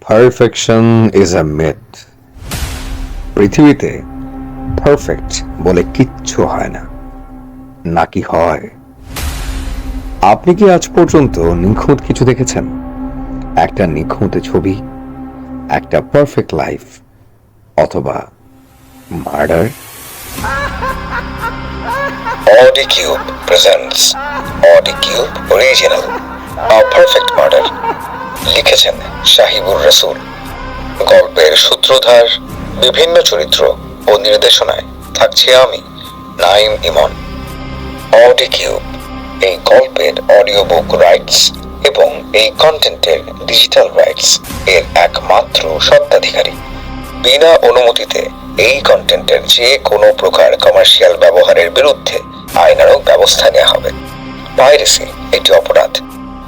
Perfection is a myth. পৃথিবীতে perfect বলে কিচ্ছু হয় না, নাকি হয়? আপনি কি আজ পর্যন্ত নিখুঁত কিছু দেখেছেন? একটা নিখুঁত ছবি, একটা পারফেক্ট লাইফ, অথবা murder? Audi cube presents Audi cube original আ পারফেক্ট মার্ডার। লিখেছেন শাহিবুর রসুল। গল্পের সূত্রধার, বিভিন্ন চরিত্র ও নির্দেশনায় থাকছি আমি, নাইম ইমন। অডি কিউব এই গল্পের অডিও বুক রাইটস এবং এই কন্টেন্টের ডিজিটাল রাইটস এর একমাত্র স্বত্বাধিকারী। বিনা অনুমতিতে এই কন্টেন্টের যে কোনো প্রকার কমার্শিয়াল ব্যবহারের বিরুদ্ধে আইনানুগ ব্যবস্থা নেওয়া হবে। পাইরেসি একটি অপরাধ।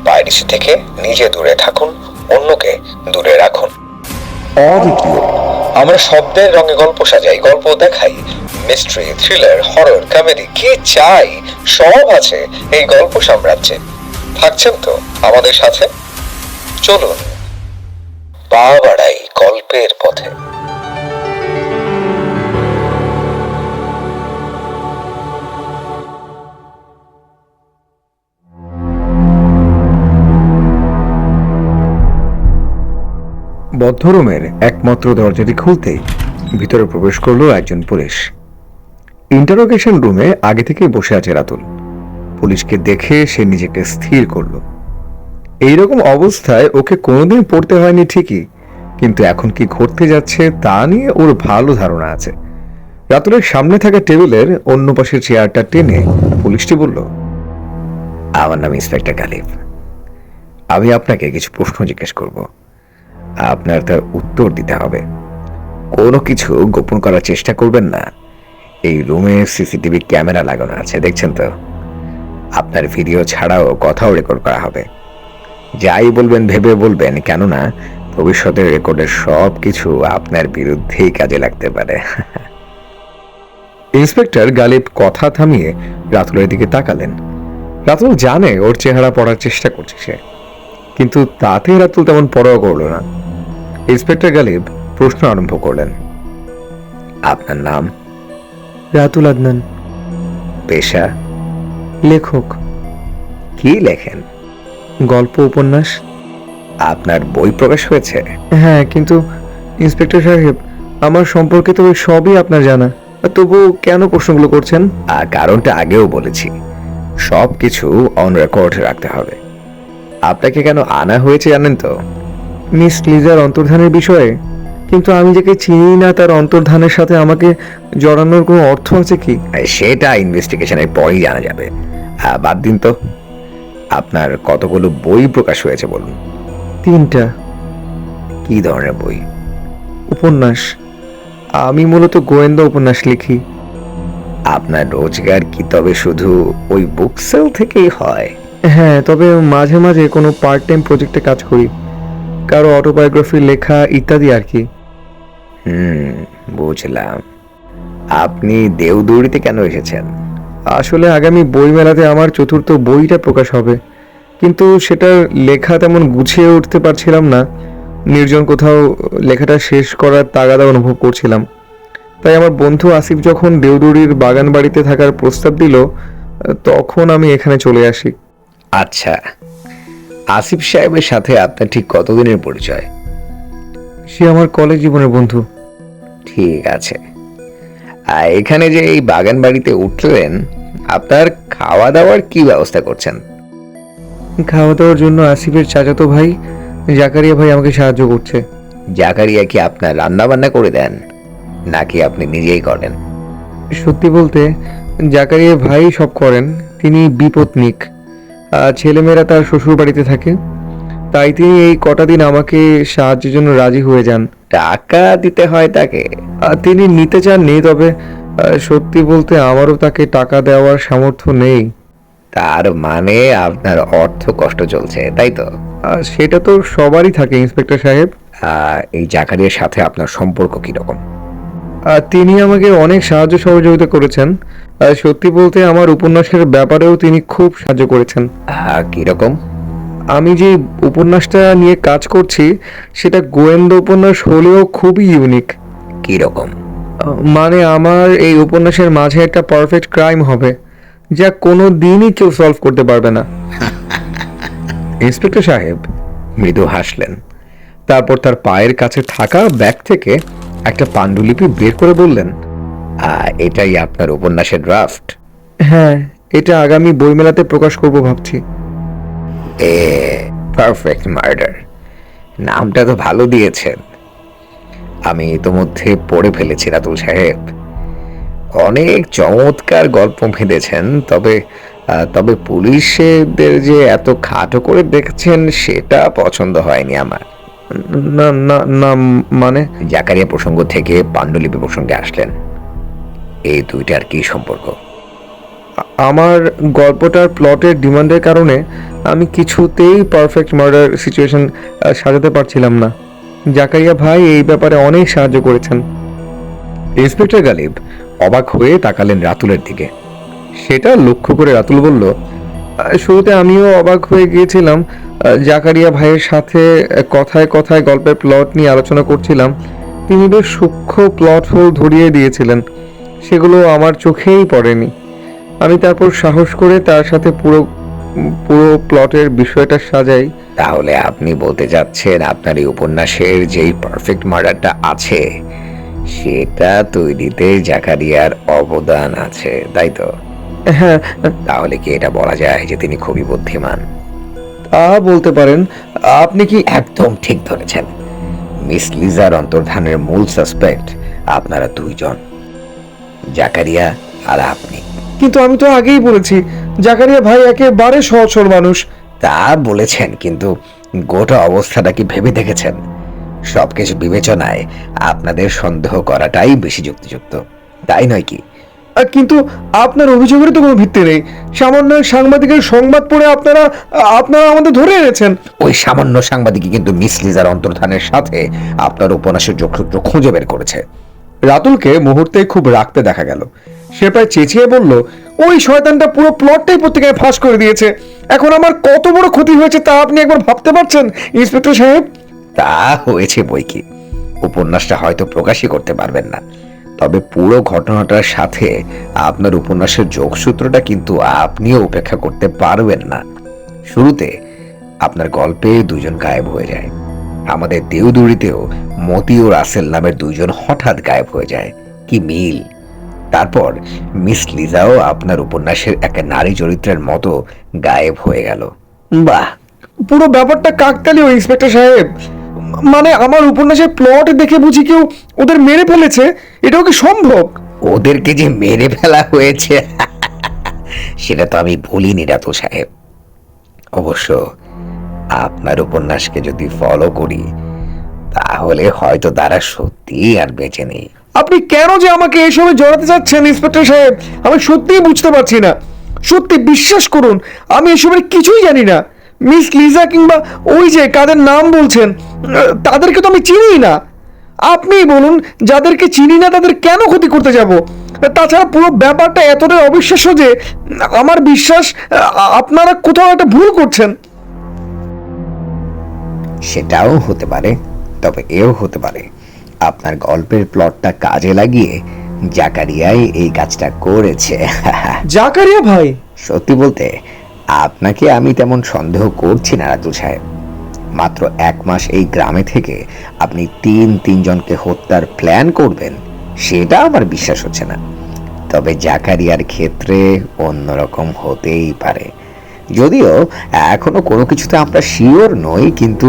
পাইরেসি থেকে নিজে দূরে থাকুন, অন্যকে দূরে রাখুন। অডি কিউব আমরা শব্দের রঙে গল্প সাজাই, গল্প দেখাই, মিস্ট্রি, থ্রিলার, হরর, কমেডি, কি চাই সব আছে এই গল্প সাম্রাজ্যে। থাকছেন তো আমাদের সাথে? চলুন পা বাড়াই গল্পের পথে। বদ্ধ রুমের একমাত্র দরজাটি খুলতেই ভিতরে প্রবেশ করলো একজন পুলিশ। ইন্টারোগেশন রুমে আগে থেকেই বসে আছে রাতুল। পুলিশকে দেখে সে নিজেকে স্থির করলো। এইরকম অবস্থায় ওকে কোনোদিন পড়তে হয়নি ঠিকই, কিন্তু এখন কি ঘটতে যাচ্ছে তা নিয়ে ওর ভালো ধারণা আছে। রাতুলের সামনে থাকা টেবিলের অন্য পাশের চেয়ারটা টেনে পুলিশটি বলল, আমার নাম ইন্সপেক্টর গালিব। আমি আপনাকে কিছু প্রশ্ন জিজ্ঞেস করব, আপনার তার উত্তর দিতে হবে। কোনো কিছু গোপন করার চেষ্টা করবেন না। এই রুমে সিসিটিভি ক্যামেরা লাগানো আছে, দেখছেন তো? আপনার ভিডিও ছাড়াও কথাও রেকর্ড করা হবে। যাই বলবেন ভেবে বলবেন, কেননা ভবিষ্যতের রেকর্ডের সব কিছু আপনার বিরুদ্ধেই কাজে লাগতে পারে। ইন্সপেক্টর গালিব কথা থামিয়ে রাতুলের দিকে তাকালেন। রাতুল জানে ওর চেহারা পড়ার চেষ্টা করছে সে, কিন্তু তাতে রাতুল তেমন পরোয়া করল না। ইন্সপেক্টর গালিব প্রশ্ন আরম্ভ করলেন, আপনার নাম? রাতুল আদনান। পেশা? লেখক। কি লেখেন? গল্প, উপন্যাস। আপনার বই প্রকাশ হয়েছে? হ্যাঁ, কিন্তু ইন্সপেক্টর সাহেব, আমার সম্পর্কে তো সবই আপনার জানা, তবু কেন প্রশ্নগুলো করছেন? কারণটা আগেও বলেছি, সব কিছু অন রেকর্ড রাখতে হবে। আপনাকে কেন আনা হয়েছে জানেন তো? মিস লিজার অন্তর্ধানের বিষয়ে। কিন্তু আমি যাকে চিনি না তার অন্তর্ধানের সাথে আমাকে জড়ানোর কোনো অর্থ আছে কি? সেটা ইনভেস্টিগেশনের পরেই জানা যাবে। বাদ দিন তো, আপনার কতগুলো বই প্রকাশ হয়েছে বলুন? 3টা। কি ধরনের বই? উপন্যাস। আমি মূলত গোয়েন্দা উপন্যাস লিখি। আপনার রোজগার কি তবে শুধু ওই বুক সেল থেকেই হয়? হ্যাঁ, তবে মাঝে মাঝে কোনো পার্ট টাইম প্রজেক্টে কাজ করি, কারো অটোবায়োগ্রাফি লেখা ইত্যাদি আর কি। বুঝলাম। আপনি দেওদুড়িতে কেন এসেছেন? আসলে আগামী বই মেলাতে আমার 4র্থ বইটা প্রকাশ হবে, কিন্তু সেটার লেখা তেমন গুছিয়ে উঠতে পারছিলাম না। নির্জন কোথাও লেখাটা শেষ করার তাগাদা অনুভব করছিলাম। তাই আমার বন্ধু আসিফ যখন দেওদুড়ির বাগান বাড়িতে থাকার প্রস্তাব দিল, তখন আমি এখানে চলে আসি। আচ্ছা, আসিফ সাহেবের সাথে আপনার ঠিক কতদিনের পরিচয়? সে আমার কলেজ জীবনের বন্ধু। ঠিক আছে। এখানে যে এই বাগান বাড়িতে উঠলেন, আপনার খাওয়া দাওয়ার কি ব্যবস্থা করছেন? খাওয়া দাওয়ার জন্য আসিফের চাচাতো ভাই জাকারিয়া ভাই আমাকে সাহায্য করছে। জাকারিয়া কি আপনার রান্না বান্না করে দেন, নাকি আপনি নিজেই করেন? সত্যি বলতে জাকারিয়া ভাই সব করেন। তিনি বিপত্নিক, ছেলেমেয়েরা তার শ্বশুর বাড়িতে থাকে, তাই তিনি এই কটা দিন আমাকে সাহায্যের জন্য রাজি হয়ে যান। টাকা দিতে হয় তাকে? তিনি নিতে চাননি, তবে সত্যি বলতে আমারও তাকে টাকা দেওয়ার সামর্থ্য নেই। তার মানে আপনার অর্থ কষ্ট চলছে, তাই তো? সেটা তো সবারই থাকে ইন্সপেক্টর সাহেব। এই জাকারিয়ার সাথে আপনার সম্পর্ক কিরকম? তিনি আমাকে অনেক সাহায্য সহযোগিতা করেছেন। সত্যি বলতে আমার উপন্যাসের ব্যাপারেও তিনি খুব সাহায্য করেছেন। কিরকম? আমি যে উপন্যাসটা নিয়ে কাজ করছি সেটা গোয়েন্দা উপন্যাস হলেও খুবই ইউনিক। কি রকম? মানে আমার এই উপন্যাসের মাঝে একটা পারফেক্ট ক্রাইম হবে যা কোনো দিনই কেউ সলভ করতে পারবে না। ইন্সপেক্টর সাহেব মৃদু হাসলেন, তারপর তার পায়ের কাছে থাকা ব্যাগ থেকে একটা পাণ্ডুলিপি বের করে বললেন, এটাই আপনার উপন্যাসের ড্রাফট? হ্যাঁ, এটা আগামী বইমেলাতে প্রকাশ করব ভাবছি। পারফেক্ট মার্ডার, নামটা তো ভালো দিয়েছেন। আমি ইতোমধ্যে পড়ে ফেলেছি রাতুল সাহেব। অনেক চমৎকার গল্প ভেঁধেছেন, তবে পুলিশদের যে এত খাটো করে দেখছেন সেটা পছন্দ হয়নি আমার। না না না, মানে জাকারিয়া প্রসঙ্গ থেকে পাণ্ডুলিপি প্রসঙ্গে আসলেন। এই দুইটার কি সম্পর্ক? আমার গল্পটার প্লটের ডিমান্ডের কারণে আমি কিছুতেই পারফেক্ট মার্ডার সিচুয়েশন সাজাতে পারছিলাম না। জাকারিয়া ভাই এই ব্যাপারে অনেক সাহায্য করেছেন। ইন্সপেক্টর গালিব অবাক হয়ে তাকালেন রাতুলের দিকে। সেটা লক্ষ্য করে রাতুল বলল, শুরুতে আমিও অবাক হয়ে গিয়েছিলাম। জাকারিয়া ভাইয়ের সাথে কথায় কথায় গল্পের প্লট নিয়ে আলোচনা করছিলাম। তিনি বেশ সূক্ষ্ম প্লট হোল ধরিয়ে দিয়েছিলেন, সেগুলো আমার চোখেই পড়েনি। আমি তারপর সাহস করে তার সাথে পুরো পুরো প্লটের বিষয়টা সাজাই। তাহলে আপনি বলতে যাচ্ছেন আপনার এই উপন্যাসের যেই পারফেক্ট মার্ডারটা আছে সেটা তৈরিতে জাকারিয়ার অবদান আছে, তাই তো? হ্যাঁ, তাহলে কি এটা বলা যায় যে তিনি খুবই বুদ্ধিমান? তা বলতে পারেন। আপনি কি? একদম ঠিক ধরেছেন। মিস লিজার অন্তর্ধানের মূল সাসপেক্ট আপনারা দুইজন, জাকারিয়া আর আপনি। কিন্তু আমি তো আগেই বলেছি জাকারিয়া ভাই একেবারে সহজ সরল মানুষ। তা বলেছেন, কিন্তু গোটা অবস্থাটা কি ভেবে দেখেছেন? সবকিছু বিবেচনায় আপনাদের সন্দেহ করাটাই বেশি যুক্তিযুক্ত, তাই নয় কি? কিন্তু আপনার অভিযোগের তো কোনো ভিত্তি নেই। সামান্য সাংবাদিকের সংবাদ পড়ে আপনারা আমাদের ধরে এনেছেন। ওই সামান্য সাংবাদিকই কিন্তু মিস লিজার অন্তর্ধানের সাথে আপনার উপন্যাসের যোগসূত্র খুঁজে বের করেছে। রাতুলকে মুহূর্তে খুব রাগতে দেখা গেল। সে প্রায় চেঁচিয়ে বলল, ওই শয়তানটা পুরো প্লটটাই পত্রিকায় ফাঁস করে দিয়েছে। এখন আমার কত বড় ক্ষতি হয়েছে তা আপনি একবার ভাবতে পারছেন ইন্সপেক্টর সাহেব? তা হয়েছে বই কি, উপন্যাসটা হয়তো প্রকাশই করতে পারবেন না, তবে পুরো ঘটনাটার সাথে আপনার উপন্যাসের যোগসূত্রটা কিন্তু আপনিও উপেক্ষা করতে পারবেন না। শুরুতে আপনার গল্পে দুজন গায়েব হয়ে যায়। আমাদের দেউদুড়িতেও মতি ও রাসেল নামের দুইজন হঠাৎ গায়েব হয়ে যায়। কি মিল! তারপর মিস লিজাও আপনার উপন্যাসের এক নারী চরিত্রের মতো গায়েব হয়ে গেল। বাহ, পুরো ব্যাপারটা কাকতালীয় ইন্সপেক্টর সাহেব। মানে আমার উপন্যাসের প্লট দেখে বুঝি কেউ ওদের মেরে ফেলেছে? এটাও কি সম্ভব? ওদেরকে যে মেরে ফেলা হয়েছে সেটা তো আমি বলিনি রাতুল সাহেব। অবশ্য আপনার উপন্যাসকে যদি ফলো করি তাহলে হয়তো তারা সত্যি আর বেঁচে নেই। আপনি কেন যে আমাকে এসবে জড়াতে চাচ্ছেন ইন্সপেক্টর সাহেব, আমি সত্যিই বুঝতে পারছি না। সত্যি বিশ্বাস করুন, আমি এসবের কিছুই জানি না। মিস লিজা কিংবা ওই যে কাদের নাম বলছেন তাদেরকে তো আমি চিনি না। আপনিই বলুন, যাদেরকে চিনি না তাদের কেন ক্ষতি করতে যাব? তাছাড়া পুরো ব্যাপারটা এতটাই অবিশ্বাস্য যে আমার বিশ্বাস আপনারা কোথাও একটা ভুল করছেন। সেটাও হতে পারে, তবে এও হতে পারে আপনার গল্পের প্লটটা কাজে লাগিয়ে জাকারিয়াই এই কাজটা করেছে। জাকারিয়া ভাই? সত্যি বলতে আপনাকে আমি তেমন সন্দেহ করছি না রাতুল সাহেব। মাত্র 1 মাস এই গ্রামে থেকে আপনি তিনজনকে হত্যার প্ল্যান করবেন সেটা আমার বিশ্বাস হচ্ছে না। তবে জাকারিয়ার ক্ষেত্রে অন্যরকম হতেই পারে। যদিও এখনো কোনো কিছুতে আমরা শিওর নই, কিন্তু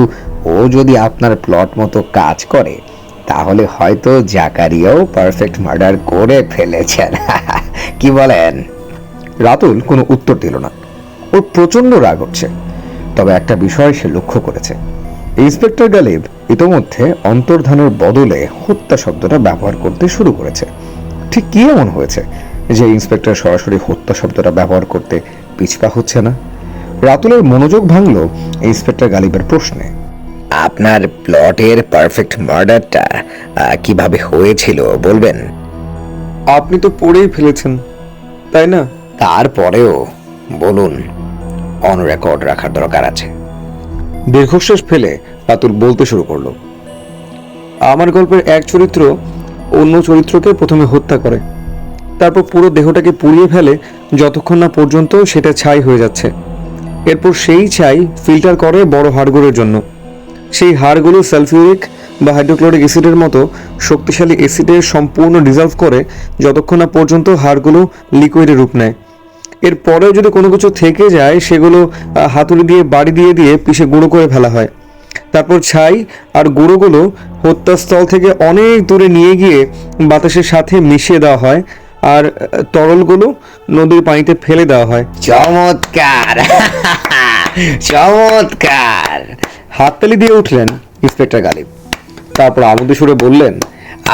ও যদি আপনার প্লট মতো কাজ করে তাহলে হয়তো জাকারিয়াও পারফেক্ট মার্ডার করে ফেলেছেন। কি বলেন? রাতুল কোনো উত্তর দিল না। ওর প্রচন্ড রাগ হচ্ছে। তবে একটা বিষয় সে লক্ষ্য করেছে, ইন্সপেক্টর গালিব ইতোমধ্যে অন্তর্ধানের বদলে হত্যা শব্দটা ব্যবহার করতে শুরু করেছে। ঠিক কি এমন হয়েছে যে ইন্সপেক্টর সরাসরি হত্যা শব্দটা ব্যবহার করতে পিছপা হচ্ছে না? রাতুলের মনোযোগ ভাঙল ইন্সপেক্টর গালিবের প্রশ্নে। আপনার প্লটের পারফেক্ট মার্ডারটা কিভাবে হয়েছিল বলবেন? আপনি তো পড়েই ফেলেছেন, তাই না? তারপরেও বলুন, অন রেকর্ড রাখার দরকার আছে। দীর্ঘশ্বাস ফেলে রাতুল বলতে শুরু করলো। আমার গল্পের এক চরিত্র অন্য চরিত্রকে প্রথমে হত্যা করে, তারপর পুরো দেহটাকে পুড়িয়ে ফেলে যতক্ষণ না পর্যন্ত সেটা ছাই হয়ে যাচ্ছে। এরপর সেই ছাই ফিল্টার করে বড় হাড়গুলোর জন্য। সেই হাড়গুলো সালফিউরিক বা হাইড্রোক্লোরিক অ্যাসিডের মতো শক্তিশালী অ্যাসিডে সম্পূর্ণ ডিজলভ করে যতক্ষণ না পর্যন্ত হাড়গুলো লিকুইডের রূপ নেয়। এরপরেও যদি কোনো কিছু থেকে যায় সেগুলো হাতুড়ি দিয়ে বাড়ি দিয়ে দিয়ে পিষে গুঁড়ো করে ফেলা হয়। তারপর ছাই আর গুঁড়োগুলো হত্যাস্থল থেকে অনেক দূরে নিয়ে গিয়ে বাতাসের সাথে মিশিয়ে দেওয়া হয়, আর তরলগুলো নদীর পানিতে ফেলে দেওয়া হয়। চমৎকার! চমৎকার! হাততালি দিয়ে উঠলেন ইন্সপেক্টর গালিব। তারপর আমোদে সুরে বললেন,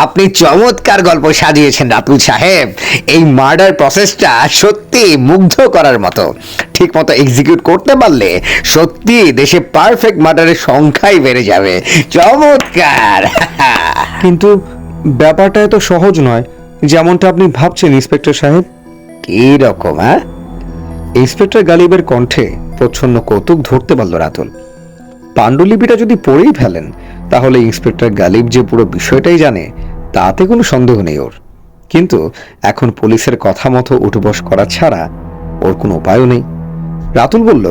আপনি চমৎকার গল্প সাজিয়েছেন রাতুল সাহেব। এই মার্ডার প্রসেসটা সত্যি মুগ্ধ করার মতো। ঠিক মতো এক্সিকিউট করতে পারলে সত্যি দেশে পারফেক্ট মার্ডারের সংখ্যাই বেড়ে যাবে। চমৎকার! কিন্তু ব্যাপারটা এত সহজ নয় যেমনটা আপনি ভাবছেন ইন্সপেক্টর সাহেব। কি রকম? ইন্সপেক্টর গালিবের কণ্ঠে প্রচ্ছন্ন কৌতুক ধরতে পারল রাতুল। পাণ্ডুলিপিটা যদি পড়েই ফেলেন তাহলে ইন্সপেক্টর গালিব যে পুরো বিষয়টাই জানে তাতে কোনো সন্দেহ নেই ওর। কিন্তু এখন পুলিশের কথা মতো উঠবস করা ছাড়া ওর কোনো উপায়ও নেই। রাতুল বলল,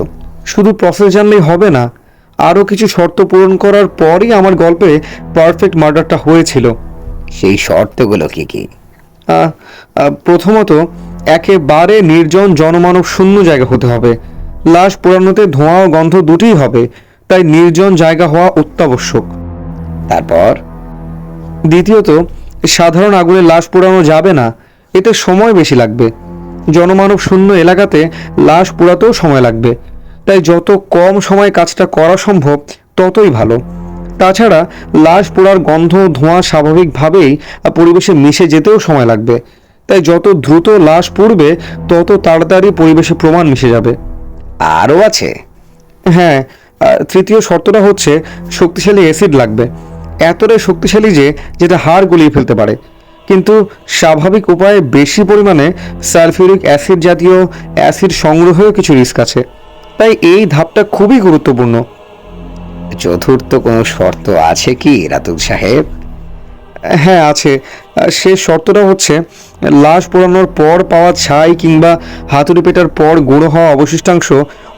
শুধু প্রসেস জানলেই হবে না, আরও কিছু শর্ত পূরণ করার পরই আমার গল্পে পারফেক্ট মার্ডারটা হয়েছিল। সেই শর্তগুলো কি কি? প্রথমত, একেবারে নির্জন জনমানব শূন্য জায়গা হতে হবে। লাশ পোড়ানোতে ধোঁয়া ও গন্ধ দুটিই হবে, তাই নির্জন জায়গা হওয়া অত্যাবশ্যক। তারপর? দ্বিতীয়ত, সাধারণ আগুনে লাশ পোড়ানো যাবে না, এতে সময় বেশি লাগবে। জনমানব শূন্য এলাকাতে লাশ পোড়াতেও সময় লাগবে, তাই যত কম সময়ে কাজটা করা সম্ভব ততই ভালো। তাছাড়া লাশ পোড়ার গন্ধ ধোঁয়া স্বাভাবিকভাবেই পরিবেশে মিশে যেতেও সময় লাগবে, তাই যত দ্রুত লাশ পুড়বে তত তাড়াতাড়ি পরিবেশে প্রমাণ মিশে যাবে। আরও আছে? হ্যাঁ, তৃতীয় শর্তটা হচ্ছে শক্তিশালী অ্যাসিড লাগবে, এতটাই শক্তিশালী যে যেটা হাড় গলিয়ে ফেলতে পারে। কিন্তু স্বাভাবিক উপায়ে বেশি পরিমাণে সালফিউরিক অ্যাসিড জাতীয় অ্যাসিড সংগ্রহেও কিছু রিস্ক আছে, তাই এই ধাপটা খুবই গুরুত্বপূর্ণ। চতুর্থ কোনো শর্ত আছে কি রাতুল সাহেব? হ্যাঁ আছে। সেই শর্তটা হচ্ছে লাশ পোড়ানোর পর পাওয়া ছাই কিংবা হাতুড়ি পেটার পর গুঁড়ো হওয়া অবশিষ্টাংশ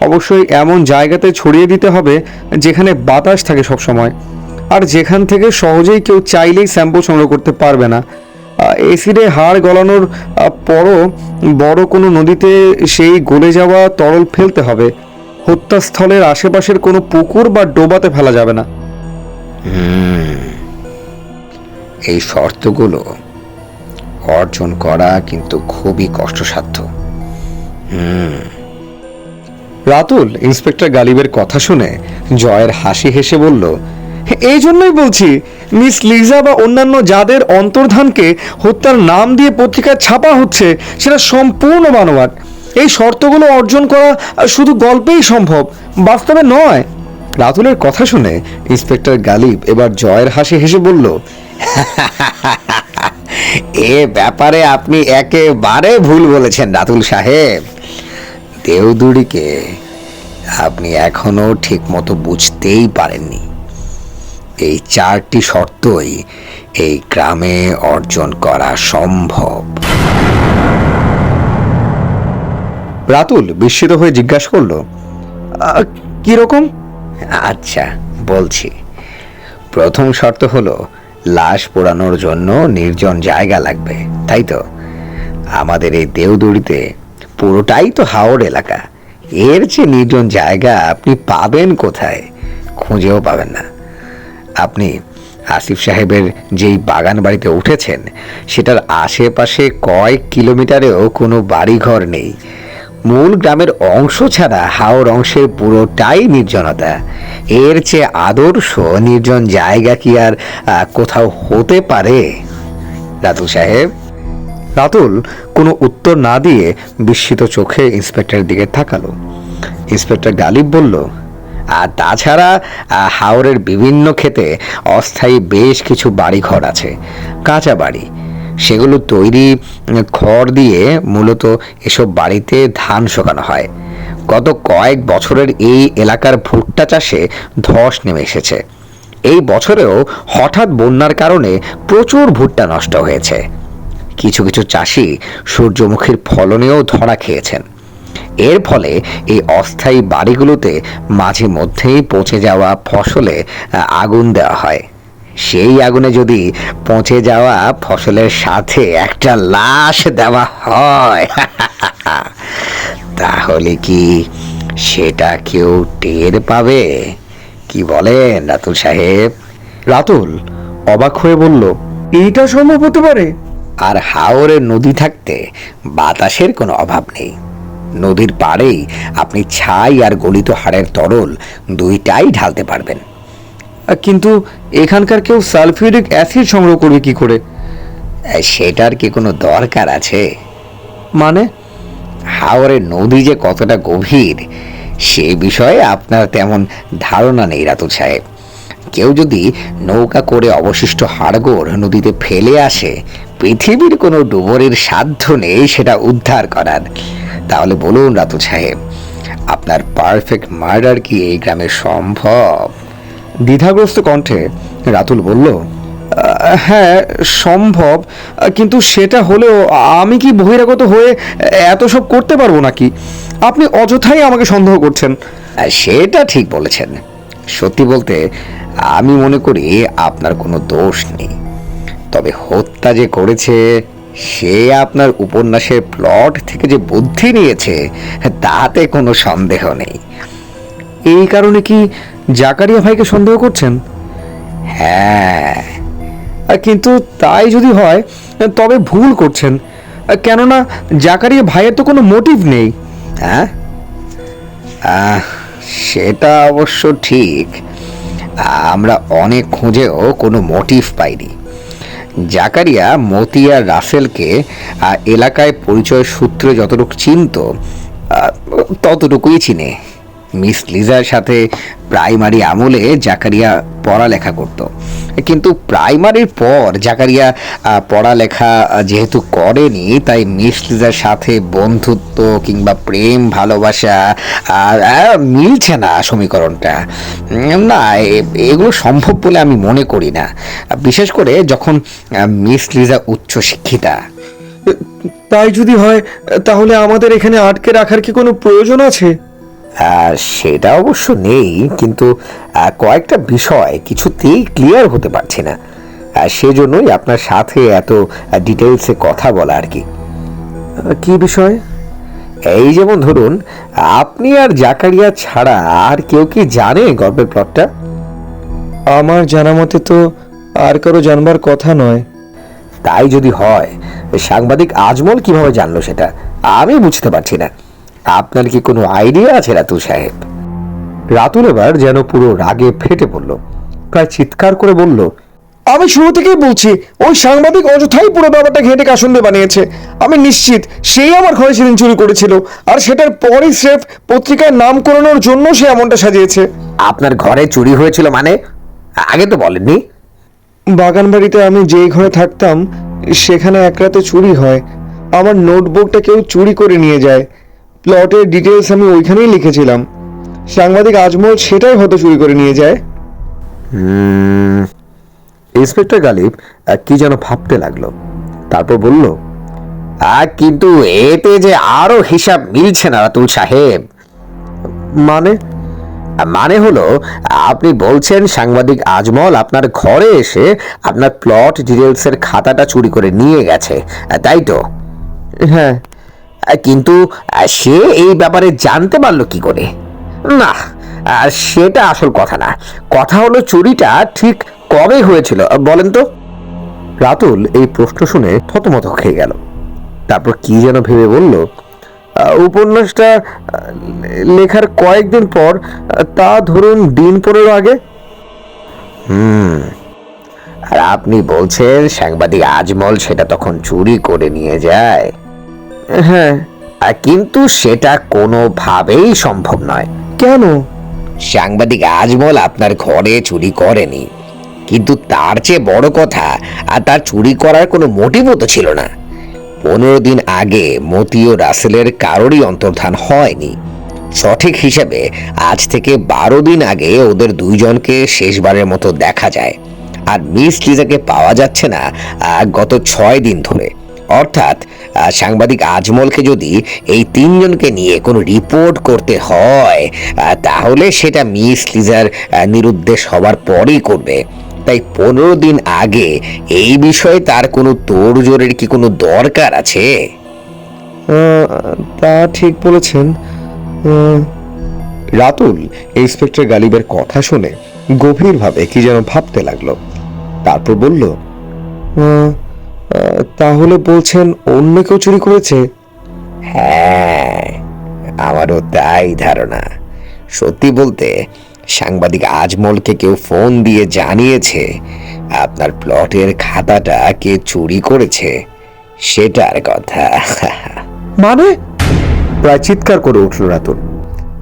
অবশ্যই এমন জায়গাতে ছড়িয়ে দিতে হবে যেখানে বাতাস থাকে সবসময়, আর যেখান থেকে সহজেই কেউ চাইলেই স্যাম্পল সংগ্রহ করতে পারবে না। অ্যাসিডে হাড় গলানোর পরও বড় কোনো নদীতে সেই গলে যাওয়া তরল ফেলতে হবে। হত্যাস্থলের আশেপাশের কোনো পুকুর বা ডোবাতে ফেলা যাবে না। এই শর্তগুলো অর্জন করা কিন্তু খুবই কষ্টসাধ্য। রাতুল ইন্সপেক্টর গালিবের কথা শুনে জয়ের হাসি হেসে বলল, এই জন্যই বলছি, মিস লিজা বা অন্যান্য যাদের অন্তর্ধানকে হত্যার নাম দিয়ে পত্রিকায় ছাপা হচ্ছে সেটা সম্পূর্ণ বানোয়াট। এই শর্তগুলো অর্জন করা শুধু গল্পেই সম্ভব, বাস্তবে নয়। রাতুলের কথা শুনে ইন্সপেক্টর গালিব এবার জয়ের হাসি হেসে বলল, এ ব্যাপারে আপনি একেবারে ভুল বলেছেন রাতুল সাহেব। দেওদুড়িকে আপনি এখনো ঠিক মতো বুঝতেই পারেননি। এই 4টি শর্তই এই গ্রামে অর্জন করা সম্ভব। রাতুল বিস্মিত হয়ে জিজ্ঞাসা করল, কিরকম? আচ্ছা বলছি। প্রথম শর্ত হলো লাশ পোড়ানোর জন্য নির্জন জায়গা লাগবে, তাই তো? আমাদের এই দেওদুড়িতে পুরোটাই তো হাওড় এলাকা, এর চেয়ে নির্জন জায়গা আপনি পাবেন কোথায়? খুঁজেও পাবেন না। আপনি আসিফ সাহেবের যেই বাগান বাড়িতে উঠেছেন সেটার আশেপাশে কয়েক কিলোমিটারেও কোনো বাড়িঘর নেই। মূল গ্রামের অংশ ছাড়া হাওড় অংশের পুরোটাই নির্জনতা। এর চেয়ে আদর্শ নির্জন জায়গা কি আর কোথাও হতে পারে রাতুল সাহেব? রাতুল কোনো উত্তর না দিয়ে বিস্মিত চোখে ইন্সপেক্টরের দিকে তাকালো। ইন্সপেক্টর গালিব বলল, আর তাছাড়া হাওড়ের বিভিন্ন ক্ষেতে অস্থায়ী বেশ কিছু বাড়িঘর আছে, কাঁচা বাড়ি। সেগুলো তৈরি খড় দিয়ে মূলত এসব বাড়িতে ধান শোকানো হয়। গত কয়েক বছরের এই এলাকার ভুট্টা চাষে ধস নেমে এসেছে। এই বছরেও হঠাৎ বন্যার কারণে প্রচুর ভুট্টা নষ্ট হয়েছে। কিছু কিছু চাষি সূর্যমুখীর ফলনেও ধরা খেয়েছেন। এর ফলে এই অস্থায়ী বাড়িগুলোতে মাঝে মধ্যেই পচে যাওয়া ফসলে আগুন দেওয়া হয়। সেই আগুনে যদি পচে যাওয়া ফসলের সাথে একটা লাশ দেওয়া হয় তাহলে কি সেটা কেউ টের পাবে? কি বলেন রাতুল সাহেব? রাতুল অবাক হয়ে বলল, এইটা সম্ভব হতে পারে? আর হাওরে নদী থাকতে বাতাসের কোনো অভাব নেই। নদীর পাড়েই আপনি ছাই আর গলিত হাড়ের তরল দুইটাই ঢালতে পারবেন। কিন্তু এখানকার কেউ সালফিউরিক অ্যাসিড সংগ্রহ করবে কি করে? সেটার কি কোনো দরকার আছে? মানে? হাওরের নদী যে কতটা গভীর সে বিষয়ে আপনার তেমন ধারণা নেই রাতুল সাহেব। কেউ যদি নৌকা করে অবশিষ্ট হাড়গোড় নদীতে ফেলে আসে, পৃথিবীর কোনো ডুবুরির সাধ্য নেই সেটা উদ্ধার করার। তাহলে বলুন রাতুল সাহেব, আপনার পারফেক্ট মার্ডার কি এই গ্রামে সম্ভব? দ্বিধাগ্রস্ত কণ্ঠে রাতুল বলল, হ্যাঁ সম্ভব, কিন্তু সেটা হলেও আমি কি বহিরাগত হয়ে এত সব করতে পারবো নাকি? আপনি অযথাই আমাকে সন্দেহ করছেন। সেটা ঠিক বলেছেন। সত্যি বলতে আমি মনে করি আপনার কোনো দোষ নেই। তবে হত্যা যে করেছে সে আপনার উপন্যাসের প্লট থেকে যে বুদ্ধি নিয়েছে তাতে কোনো সন্দেহ নেই। এই কারণে কি জাকারিয়া ভাইকে সন্দেহ করছেন? হ্যাঁ, কিন্তু তাই যদি হয় তবে ভুল করছেন, কেননা জাকারিয়া ভাইয়ের তো কোনো মোটিভ নেই। হ্যাঁ, সেটা অবশ্য ঠিক। আমরা অনেক খুঁজেও কোনো মোটিভ পাইনি। জাকারিয়া মতিয়া রাসেলকে এলাকায় পরিচয় সূত্রে যতটুকু চিনত ততটুকুই চিনে। মিস লিজার সাথে প্রাইমারি আমলে জাকারিয়া পড়ালেখা করত, কিন্তু প্রাইমারির পর জাকারিয়া পড়ালেখা যেহেতু করেনি তাই মিস লিজার সাথে বন্ধুত্ব কিংবা প্রেম ভালোবাসা মিলছে না সমীকরণটা। না, এগুলো সম্ভব বলে আমি মনে করি না, বিশেষ করে যখন মিস লিজা উচ্চশিক্ষিতা। তাই যদি হয় তাহলে আমাদের এখানে আটকে রাখার কি কোনো প্রয়োজন আছে? সেটা অবশ্য নেই, কিন্তু কয়েকটা বিষয় কিছুতেই ক্লিয়ার হতে পারছি না। সেজন্যই আপনার সাথে এত ডিটেলসে কথা বলা আর কি। কি বিষয়? এই যেমন ধরুন, আপনি আর জাকারিয়া ছাড়া আর কেউ কি জানে গল্পের প্লটটা? আমার জানা মতে তো আর কারো জানবার কথা নয়। তাই যদি হয়, সাংবাদিক আজমল কিভাবে জানলো সেটা আমি বুঝতে পারছি না। আপনার কি কোনো আইডিয়া আছে রাতুল সাহেব? রাতুল এবার যেন পুরো রাগে ফেটে পড়ল, প্রায় চিৎকার করে বলল, আমি শুরু থেকেই বলছি ওই সাংবাদিক অযথাই পুরো ব্যাপারটা ঘেঁটে কাসুন্দে বানিয়েছে। আমি নিশ্চিত সেই আমার ঘরে সেদিন চুরি করেছিল, আর সেটার পরই স্রেফ পত্রিকার নাম করানোর জন্য সে এমনটা সাজিয়েছে। আপনার ঘরে চুরি হয়েছিল মানে? আগে তো বলেননি। বাগান বাড়িতে আমি যেই ঘরে থাকতাম সেখানে এক রাতে চুরি হয়। আমার নোটবুকটা কেউ চুরি করে নিয়ে যায়। প্লটের ডিটেলস আমি ওইখানেই লিখেছিলাম। সাংবাদিক আজমল সেটাই হয়তো চুরি করে নিয়ে যায়। ইন্সপেক্টর গালিব কি যেন ভাবতে লাগলো, তারপর বলল, কিন্তু এতে যে আরো হিসাব মিলছে না রাতুল সাহেব। মানে হলো, আপনি বলছেন সাংবাদিক আজমল আপনার ঘরে এসে আপনার প্লট ডিটেলসের খাতাটা চুরি করে নিয়ে গেছে, তাই তো? হ্যাঁ, কিন্তু সে এই ব্যাপারে জানতে পারলো কি করে? না, সেটা আসল কথা না। কথা হলো চুরিটা ঠিক কবে হয়েছিল বলেন তো? রাতুল এই প্রশ্ন শুনে থতমত খেয়ে গেল। তারপর কি যেন ভেবে বলল, উপন্যাসটা লেখার কয়েকদিন পর, তা ধরুন দিন 15 আগে। আর আপনি বলছেন সাংবাদিক আজমল সেটা তখন চুরি করে নিয়ে যায়? হ্যাঁ। কিন্তু সেটা কোনোভাবেই সম্ভব নয়। কেন? সাংবাদিক আজমল আপনার ঘরে চুরি করেনি, কিন্তু তার চেয়ে বড় কথা, আর তার চুরি করার কোনো মোটিভও তো ছিল না। 15 দিন আগে মতি ও রাসেলের কারোরই অন্তর্ধান হয়নি। সঠিক হিসেবে আজ থেকে 12 দিন আগে ওদের দুইজনকে শেষবারের মতো দেখা যায়, আর মিস লিজাকে পাওয়া যাচ্ছে না গত 6 দিন ধরে। অর্থাৎ সাংবাদিক আজমলকে যদি এই 3জনকে নিয়ে কোনো রিপোর্ট করতে হয়, তাহলে সেটা মিস লিজার নিরুদ্দেশ হবার পরেই করবে। তাই 15 দিন আগে এই বিষয়ে তার কোনো তোড়জোড়ের কি কোনো দরকার আছে? তা ঠিক বলেছেন। রাতুল ইন্সপেক্টর গালিবের কথা শুনে গভীরভাবে কি যেন ভাবতে লাগলো। তারপর বলল, তাহলে বলছেন অন্য কেউ চুরি করেছে? হ্যাঁ, আমারও তাই ধারণা। সত্যি বলতে সাংবাদিক আজমলকে কেউ ফোন দিয়ে জানিয়েছে আপনার প্লটের খাতাটা কে চুরি করেছে, সেটার কথা। মানে? প্রায় চিৎকার করে উঠল রাতুল।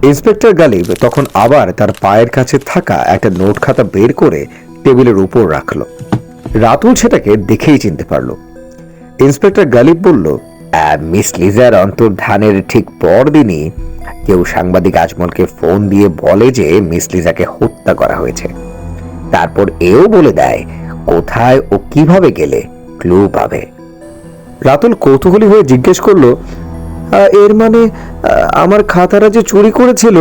ইন্সপেক্টর গালিব তখন আবার তার পায়ের কাছে থাকা একটা নোট খাতা বের করে টেবিলের উপর রাখলো। রাতুল সেটাকে দেখেই চিনতে পারল। ইন্সপেক্টর গালিব বলল, মিস লিজার অন্তর্ধানের ঠিক পরদিনই কেউ সাংবাদিক আজমলকে ফোন দিয়ে বলে যে মিস লিজাকে হত্যা করা হয়েছে। তারপর এও বলে দেয় কোথায় ও কিভাবে গেলে ক্লু পাবে। রাতুল কৌতূহলী হয়ে জিজ্ঞেস করলো, এর মানে আমার খাতাটা যে চুরি করেছিল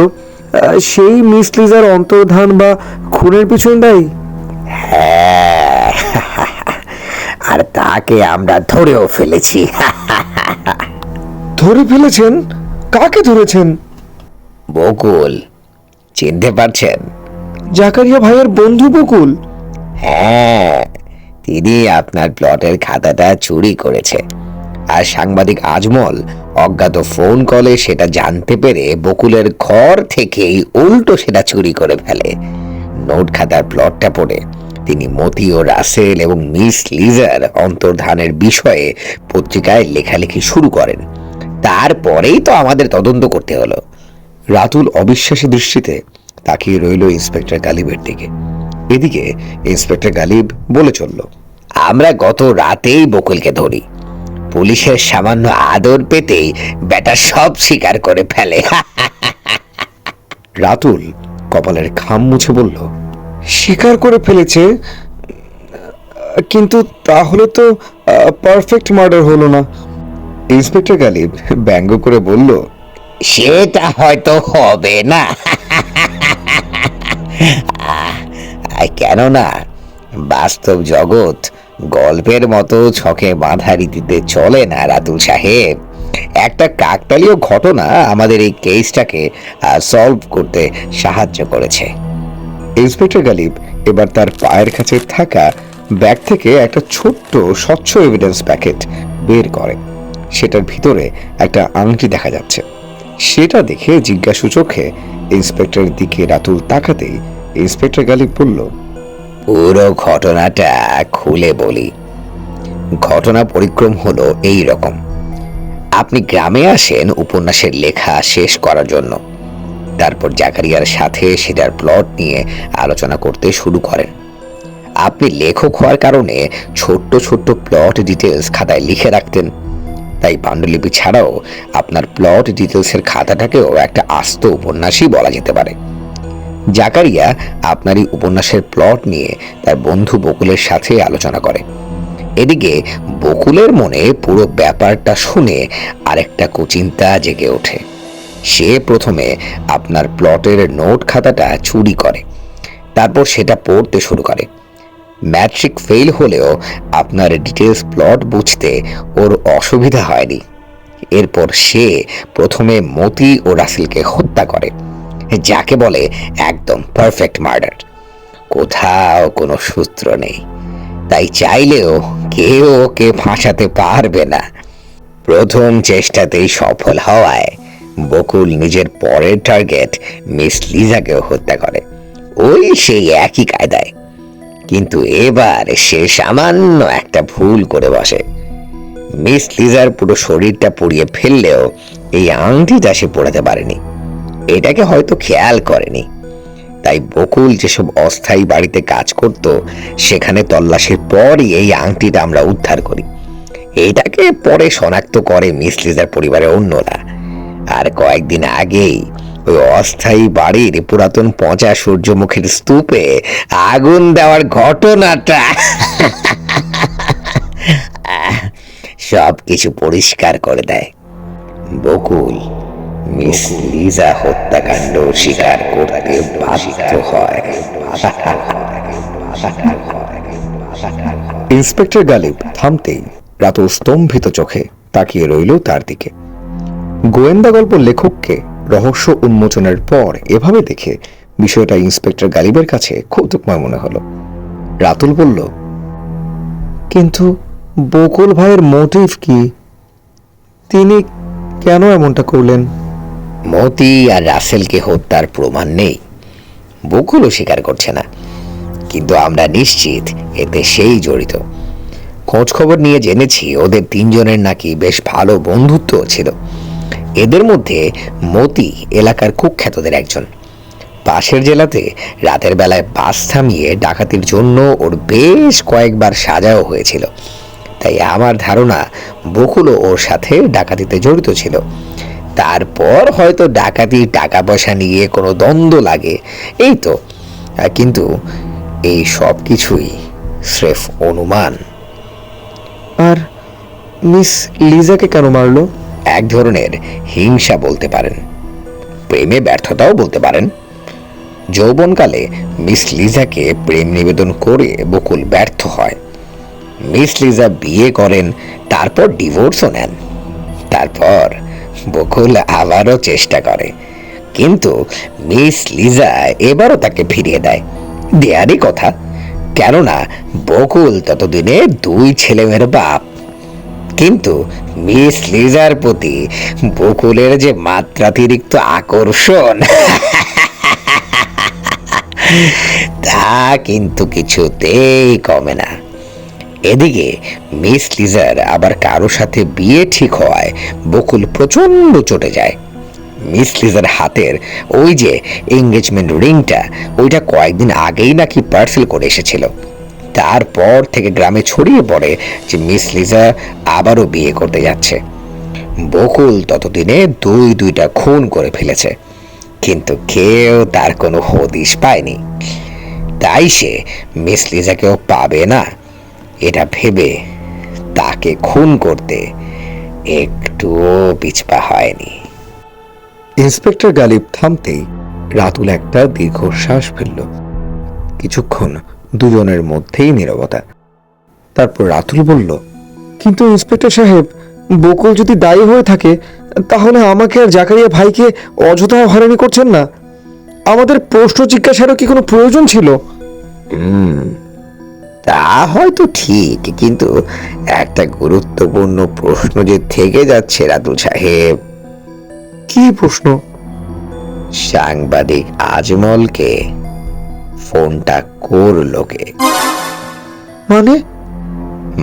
সেই মিস লিজার অন্তর্ধান বা খুনের পিছন দায়ী? হ্যাঁ, আর তাকে আমরা ধরেও ফেলেছি। ধরে ফেলেছেন? কাকে ধরেছেন? বকুল, চিনতে পারছেন? জাকারিয়া ভাইয়ের বন্ধু বকুল? হ্যাঁ, তিনি আপনার প্লটের খাতাটা চুরি করেছে। আর সাংবাদিক আজমল অজ্ঞাত ফোন কলে সেটা জানতে পেরে বকুলের ঘর থেকেই উল্টো সেটা চুরি করে ফেলে। নোট খাতার প্লটটা পড়ে তিনি মতি ও রাসেল এবং মিস লিজার অন্তর্ধানের বিষয়ে পত্রিকায় লেখালেখি শুরু করেন। তারপরেই তো আমাদের তদন্ত করতে হলো। রাতুল অবিশ্বাসী দৃষ্টিতে তাকিয়ে রইল ইন্সপেক্টর গালিবের দিকে। এদিকে ইন্সপেক্টর গালিব বলে চলল, আমরা গত রাতেই বকুলকে ধরি। পুলিশের সামান্য আদর পেতেই বেটা সব স্বীকার করে ফেলে। রাতুল কপালের ঘাম মুছে বলল, স্বীকার করে ফেলেছে? কিন্তু তাহলে তো পারফেক্ট মার্ডার হলো না। ইন্সপেক্টর গালিব ব্যঙ্গ করে বলল, সেটা হয়তো হবে না, কেননা বাস্তব জগৎ গল্পের মতো ছকে বাঁধা রীতিতে চলে না রাতুল সাহেব। একটা কাকতালীয় ঘটনা আমাদের এই কেসটাকে সলভ করতে সাহায্য করেছে। ইন্সপেক্টর গালিব এবার তার পায়ের কাছে থাকা ব্যাগ থেকে একটা ছোট্ট স্বচ্ছ এভিডেন্স প্যাকেট বের করে। সেটার ভিতরে একটা আংটি দেখা যাচ্ছে। সেটা দেখে জিজ্ঞাসু চোখে ইন্সপেক্টরের দিকে রাতুল তাকাতেই ইন্সপেক্টর গালিব বলল, পুরো ঘটনাটা খুলে বলি। ঘটনা পরিক্রম হলো এই রকম। আপনি গ্রামে আসেন উপন্যাসের লেখা শেষ করার জন্য। তারপর জাকারিয়ার সাথে সেটার প্লট নিয়ে আলোচনা করতে শুরু করেন। আপনি লেখক হওয়ার কারণে ছোট্ট ছোট্ট প্লট ডিটেলস খাতায় লিখে রাখতেন। তাই পাণ্ডুলিপি ছাড়াও আপনার প্লট ডিটেলসের খাতাটাকেও একটা আস্ত উপন্যাসই বলা যেতে পারে। জাকারিয়া আপনার এই উপন্যাসের প্লট নিয়ে তার বন্ধু বকুলের সাথে আলোচনা করে। এদিকে বকুলের মনে পুরো ব্যাপারটা শুনে আরেকটা কুচিন্তা জেগে ওঠে। সে প্রথমে আপনার প্লটের নোট খাতাটা চুরি করে, তারপর সেটা পড়তে শুরু করে। ম্যাট্রিক ফেল হলেও আপনার ডিটেলস প্লট বুঝতে ওর অসুবিধা হয়নি। এরপর সে প্রথমে মতি ও রাসেলকে হত্যা করে, যাকে বলে একদম পারফেক্ট মার্ডার। কোথাও কোনো সূত্র নেই, তাই চাইলেও কেউ ওকে ফাঁসাতে পারবে না। প্রথম চেষ্টাতেই সফল হওয়ায় বকুল নিজের পরের টার্গেট মিস লিজাকেও হত্যা করে, ওই সেই একই কায়দায়। কিন্তু এবার সে সামান্য একটা ভুল করে বসে। মিস লিজার পুরো শরীরটা পুড়িয়ে ফেললেও এই আংটিটা সে পড়াতে পারেনি। এটাকে হয়তো খেয়াল করেনি। তাই বকুল যেসব অস্থায়ী বাড়িতে কাজ করত সেখানে তল্লাশির পরই এই আংটিটা আমরা উদ্ধার করি। এটাকে পরে শনাক্ত করে মিস লিজার পরিবারের অন্যরা। আর কয়েকদিন আগেই ওই অস্থায়ী বাড়ির পুরাতন পচা সূর্যমুখীর স্তূপে আগুন দেওয়ার ঘটনাটা সব কিছু পরিষ্কার করে দেয়। বকুল মিস লিজা হত্যাকাণ্ড স্বীকার করতে বাধ্য হয়। ইন্সপেক্টর গালিব থামতেই রাতুল স্তম্ভিত চোখে তাকিয়ে রইল তার দিকে। গোয়েন্দা গল্প লেখককে রহস্য উন্মোচনের পর এভাবে দেখে বিষয়টা ইন্সপেক্টর গালিবের কাছে কৌতুকময় মনে হলো। রাতুল বলল, কিন্তু বকুল ভাইয়ের মোটিভ কি? তিনি কেন এমনটা করলেন? মতি আর রাসেলকে হত্যার প্রমাণ নেই, বকুলও স্বীকার করছে না, কিন্তু আমরা নিশ্চিত এতে সেই জড়িত। খোঁজ খবর নিয়ে জেনেছি ওদের তিনজনের নাকি বেশ ভালো বন্ধুত্ব ছিল। এদের মধ্যে মতি এলাকার কুখ্যাতদের একজন। পাশের জেলাতে রাতের বেলায় বাস থামিয়ে ডাকাতির জন্য ওর বেশ কয়েকবার সাজাও হয়েছিল। তাই আমার ধারণা বকুলও ওর সাথে ডাকাতিতে জড়িত ছিল। তারপর হয়তো ডাকাতির টাকা পয়সা নিয়ে কোনো দ্বন্দ্ব লাগে, এই তো। কিন্তু এই সব কিছুই স্রেফ অনুমান। আর মিস লিজাকে কেন মারলো? এক ধরনের হিংসা বলতে পারেন, প্রেমে ব্যর্থতাও বলতে পারেন। যৌবনকালে মিস লিজাকে প্রেম নিবেদন করে বকুল ব্যর্থ হয়। মিস লিজা বিয়ে করেন, তারপর ডিভোর্সও নেন। তারপর বকুল আবারও চেষ্টা করে, কিন্তু মিস লিজা এবারও তাকে ফিরিয়ে দেয়। দেয়ারই কথা, কেননা বকুল ততদিনে 2 ছেলেমেয়ের বাপ। কিন্তু মিস লিজার প্রতি বকুলের যে মাত্রাতিরিক্ত আকর্ষণ তা কিন্তু কিছুতেই কমে না। এদিকে মিস লিজার আবার কারো সাথে বিয়ে ঠিক হওয়ায় বকুল প্রচন্ড চটে যায়। মিস লিজার হাতের ওই যে এঙ্গেজমেন্ট রিংটা, ওইটা কয়েকদিন আগেই নাকি পার্সেল করে এসেছিল। তারপর থেকে গ্রামে ছড়িয়ে পড়ে যে মিস লিজা আবারও বিয়ে করতে যাচ্ছে। বকুল ততদিনে 2টা খুন করে ফেলেছে, কিন্তু কেউ তার কোনো হদিশ পায়নি। তাই সে মিস লিজাকেও পাবে না এটা ভেবে তাকে খুন করতে একটুও পিছপা হয়নি। ইন্সপেক্টর গালিব থামতেই রাতুল একটা দীর্ঘশ্বাস ফেলল। কিছুক্ষণ দুজনের মধ্যেই নীরবতা। তারপর রাতুল বলল, কিন্তু ইন্সপেক্টর সাহেব, বকুল যদি দায়ী হয়ে থাকে, তাহলে আমাকে আর জাকারিয়া ভাইকে অযথা হয়রানি করছেন না? আমাদের প্রশ্ন জিজ্ঞাসারও কি কোনো প্রয়োজন ছিল? তা হয়তো ঠিক, কিন্তু একটা গুরুত্বপূর্ণ প্রশ্ন যে থেকে যাচ্ছে রাতুল সাহেব। কি প্রশ্ন? সাংবাদিক আজমলকে ফোনটা করলো কে?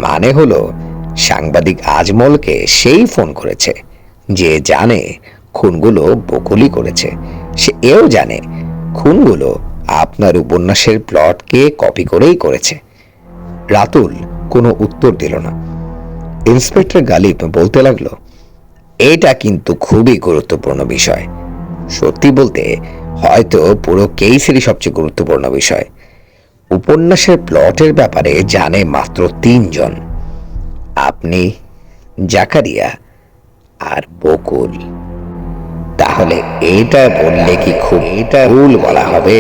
মানে হলো, সাংবাদিক আজমলকে সেই ফোন করেছে যে জানে খুনগুলো বকুলই করেছে। সে এও জানে খুনগুলো আপনার উপন্যাসের প্লটকে কপি করেই করেছে। রাতুল কোনো উত্তর দিল না। ইন্সপেক্টর গালিব বলতে লাগলো, এটা কিন্তু খুবই গুরুত্বপূর্ণ বিষয়। সত্যি বলতে হয়তো পুরো কেসেরই সবচেয়ে গুরুত্বপূর্ণ বিষয়। উপন্যাসের প্লটের ব্যাপারে জানে মাত্র 3 জন, আপনি, জাকারিয়া আর বকুল। তাহলে এটা বললে কি খুব ভুল বলা হবে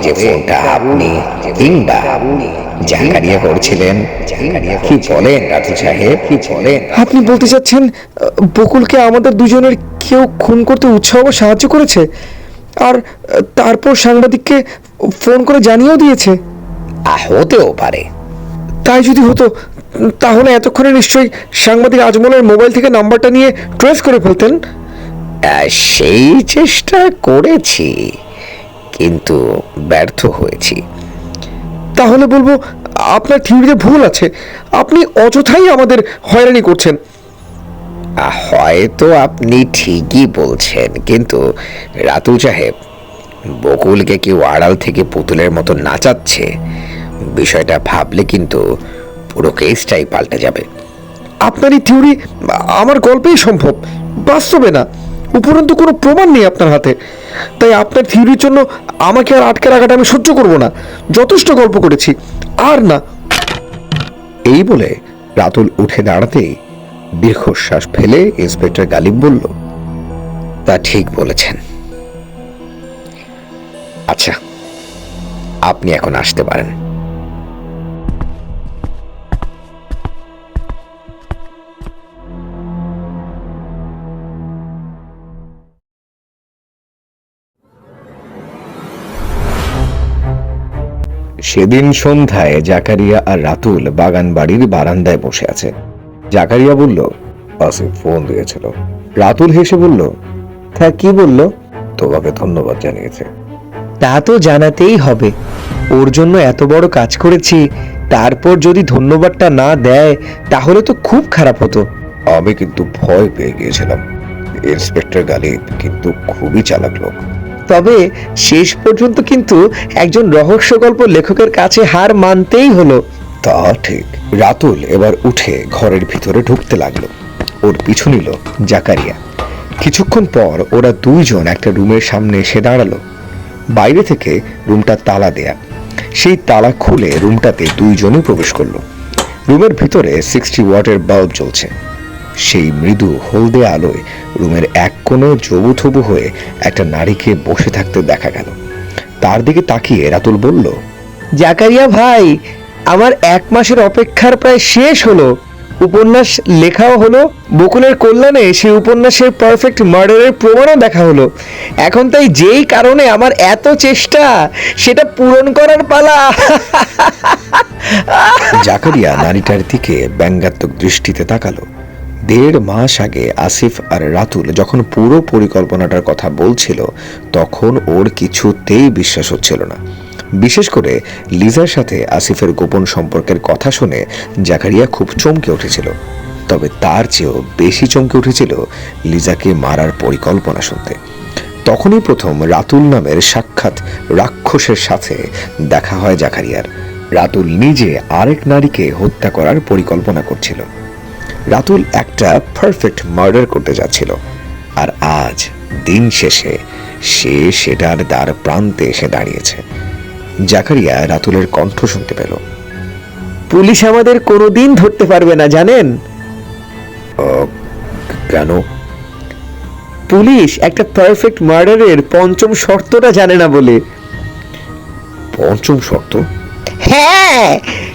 যে ফোনটা আপনি কিংবা জাকারিয়া করছিলেন? কি বলেন রাতুল সাহেব, কি বলেন? আপনি বলতে চাচ্ছেন বকুলকে আমাদের দুজনের কেউ খুন করতে উৎসাহ বা সাহায্য করেছে, আর তারপর সাংবাদিককে ফোন করে জানিয়েও দিয়েছে? হতেও পারে। তাই যদি হতো, তাহলে এতক্ষণে নিশ্চয়ই সাংবাদিক আজমলের মোবাইল থেকে নাম্বারটা নিয়ে ট্রেস করে ফেলতেন। সেই চেষ্টা করেছি, কিন্তু ব্যর্থ হয়েছি। তাহলে বলবো আপনার থিওরিতে ভুল আছে, আপনি অযথাই আমাদের হয়রানি করছেন। হয়তো আপনি ঠিকই বলছেন, কিন্তু রাতুল সাহেব, বকুলকে কেউ আড়াল থেকে পুতুলের মতো নাচাচ্ছে, বিষয়টা ভাবলে কিন্তু পুরো কেসটাই পাল্টে যাবে। আপনার এই থিওরি আমার গল্পেই সম্ভব, বাস্তবে না। উপরন্তু কোনো প্রমাণ নেই আপনার হাতে। তাই আপনার থিওরির জন্য আমাকে আর আটকে রাখাটা আমি সহ্য করব না। যথেষ্ট গল্প করেছি, আর না। এই বলে রাতুল উঠে দাঁড়াতেই দীর্ঘশ্বাস ফেলে ইন্সপেক্টর গালিব বলল, তা ঠিক বলেছেন। আচ্ছা, আপনি এখন আসতে পারেন। সেদিন সন্ধ্যায় জাকারিয়া আর রাতুল বাগান বাড়ির বারান্দায় বসে আছে। জাকারিয়া বলল, আসিফ ফোন দিয়েছিল। রাতুল হেসে বলল, তা কি বলল? তোমাকে ধন্যবাদ জানিয়েছে। তা তো জানাতেই হবে, ওর জন্য এত বড় কাজ করেছি, তারপর যদি ধন্যবাদটা না দেয় তাহলে তো খুব খারাপ হতো। আমি কিন্তু ভয় পেয়ে গিয়েছিলাম। ইন্সপেক্টর গালিব কিন্তু খুবই চালাক লোক। তবে শেষ পর্যন্ত কিন্তু একজন রহস্য গল্প লেখকের কাছে হার মানতেই হলো। তা ঠিক। রাতুল এবার উঠে ঘরের ভিতরে ঢুকতে লাগলো। ওর পিছু নিল জাকারিয়া। কিছুক্ষণ পর ওরা দুইজন একটা রুমের সামনে এসে দাঁড়ালো। বাইরে থেকে রুমটা তালা দেয়া। সেই তালা খুলে রুমটাতে দুইজনই প্রবেশ করলো। রুমের ভিতরে 60 ওয়াটের বাল্ব জ্বলছে। সেই মৃদু হলদে আলোয় রুমের এক কোণে জবুথবু হয়ে একটা নারীকে বসে থাকতে দেখা গেল। তার দিকে তাকিয়ে রাতুল বলল, জাকারিয়া ভাই, আমার 1 মাসের অপেক্ষার প্রায় শেষ হলো। উপন্যাস লেখাও হলো, বকুলের কল্যাণে সেই উপন্যাসের পারফেক্ট মার্ডারের প্রমাণও দেখা হলো। এখন তাই যেই কারণে আমার এত চেষ্টা, সেটা পূরণ করার পালা। জাকারিয়া নারীটার দিকে ব্যঙ্গাত্মক দৃষ্টিতে তাকালো। 1.5 মাস আগে আসিফ আর রাতুল যখন পুরো পরিকল্পনাটার কথা বলছিল, তখন ওর কিছুতেই বিশ্বাস হচ্ছিল না। বিশেষ করে লিজার সাথে আসিফের গোপন সম্পর্কের কথা শুনে জাকারিয়া খুব চমকে উঠেছিল। তবে তার চেয়েও বেশি চমকে উঠেছিল লিজাকে মারার পরিকল্পনা শুনতে। তখনই প্রথম রাতুল নামের সাক্ষাৎ রাক্ষসের সাথে দেখা হয় জাকারিয়ার। রাতুল নিজে আরেক নারীকে হত্যা করার পরিকল্পনা করছিল। রাতুল একটা পারফেক্ট মার্ডার করতে যাচ্ছিল, আর আজ দিন শেষে সে সেটার দ্বার প্রান্তে এসে দাঁড়িয়েছে। জাকারিয়া রাতুলের কণ্ঠ শুনতে পেল। পুলিশ আমাদের কোনোদিন ধরতে পারবে না, জানেন? কেন? পুলিশ একটা পারফেক্ট মার্ডারের 5ম শর্তটা জানে না বলে। 5ম শর্ত? হ্যাঁ,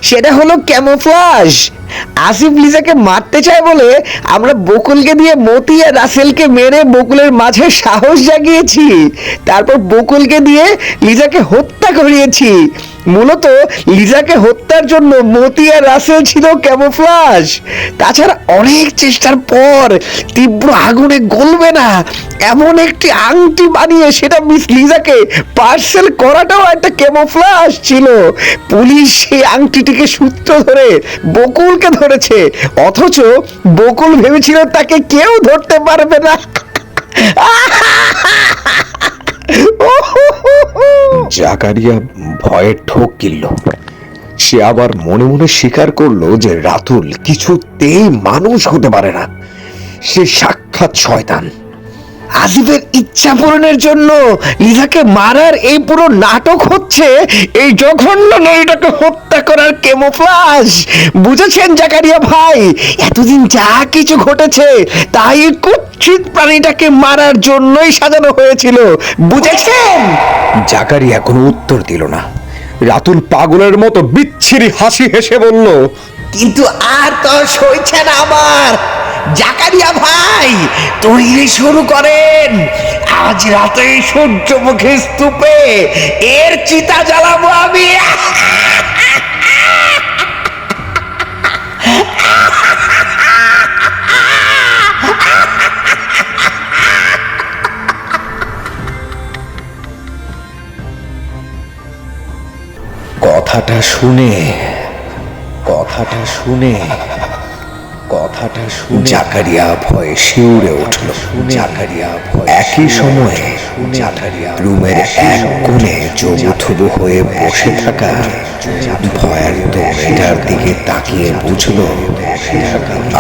সেটা হলো ক্যামোফ্লাজ। আসিফ লিজাকে মারতে চায় বলে আমরা বকুলকে দিয়ে মতি আর রাসেলকে মেরে বকুলের মাঝে সাহস জাগিয়েছি। তারপর বকুলকে দিয়ে লিজাকে হত্যা করিয়েছি। মূলত লিজাকে হত্যার জন্য মতি আর রাসেল ছিল ক্যামোফ্লাজ। তাছাড়া অনেক চেষ্টার পর তীব্র আগুনে গলবে না এমন একটি আংটি বানিয়ে সেটা মিস লিজাকে পার্সেল করাটাও একটা ক্যামোফ্লাজ ছিল। পুলিশ সেই আংটিটিকে সূত্র ধরে বকুলকে ধরেছে, অথচ বকুল ভেবেছিল তাকে কেউ ধরতে পারবে না। জাকারিয়া ভয়ে ঠোক গিলল। সে আবার মনে মনে স্বীকার করলো যে রাতুল কিছুতেই মানুষ হতে পারে না। সে সাক্ষাৎ শয়তান। আসিফের ইচ্ছা পূরণের জন্য লিজাকে মারার এই পুরো নাটক হচ্ছে এই জঘন্য নারীটাকে হত্যা করার ক্যামোফ্লাজ। বুঝেছেন জাকারিয়া ভাই? এতদিন যা কিছু ঘটেছে তাই কুৎসিত প্রাণীটাকে মারার জন্যই সাজানো হয়েছিল, বুঝেছেন? জাকারিয়া কোনো উত্তর দিল না। রাতুল পাগলের মতো বিচ্ছিরি হাসি হেসে বলল, কিন্তু আর তো সইছে না আমার। জাকারিয়া ভাই, তৈরি শুরু করেন। আজ রাতে সূর্যমুখী স্তূপে এর চিতা জ্বালাবো আমি। কথাটা শুনে জাকারিয়া ভয়ে শিউরে উঠল। একই সময়ে রুমের এক কোণে জবুথবু হয়ে বসে থাকা ভয়ার্ত মেয়েটার দিকে তাকিয়ে বুঝল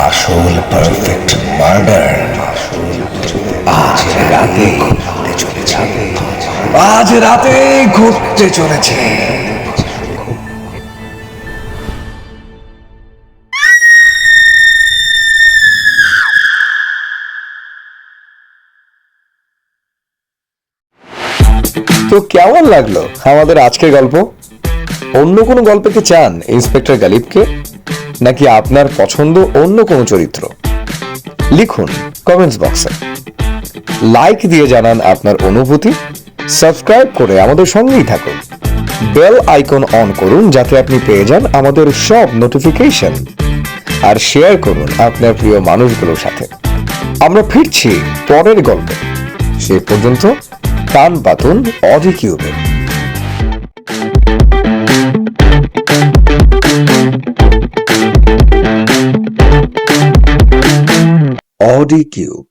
আসল পারফেক্ট মার্ডার আজ রাতে ঘুরতে চলেছে, আজ রাতে ঘুরতে চলেছে। তো কেমন লাগলো আমাদের আজকের গল্প? অন্য কোনো গল্প কি চান ইন্সপেক্টর গালিবকে, নাকি আপনার পছন্দ অন্য কোনো চরিত্র? লিখুন কমেন্টস বক্সে, লাইক দিয়ে জানান আপনার অনুভূতি, সাবস্ক্রাইব করে আমাদের সঙ্গেই থাকুন, বেল আইকন অন করুন যাতে আপনি পেয়ে যান আমাদের সব নোটিফিকেশন, আর শেয়ার করুন আপনার প্রিয় মানুষগুলোর সাথে। আমরা ফিরছি পরের গল্পে, সে পর্যন্ত কান পাতুন অডি কিউবে। অডি কিউব,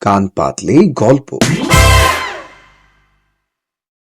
কান পাতলেই গল্প।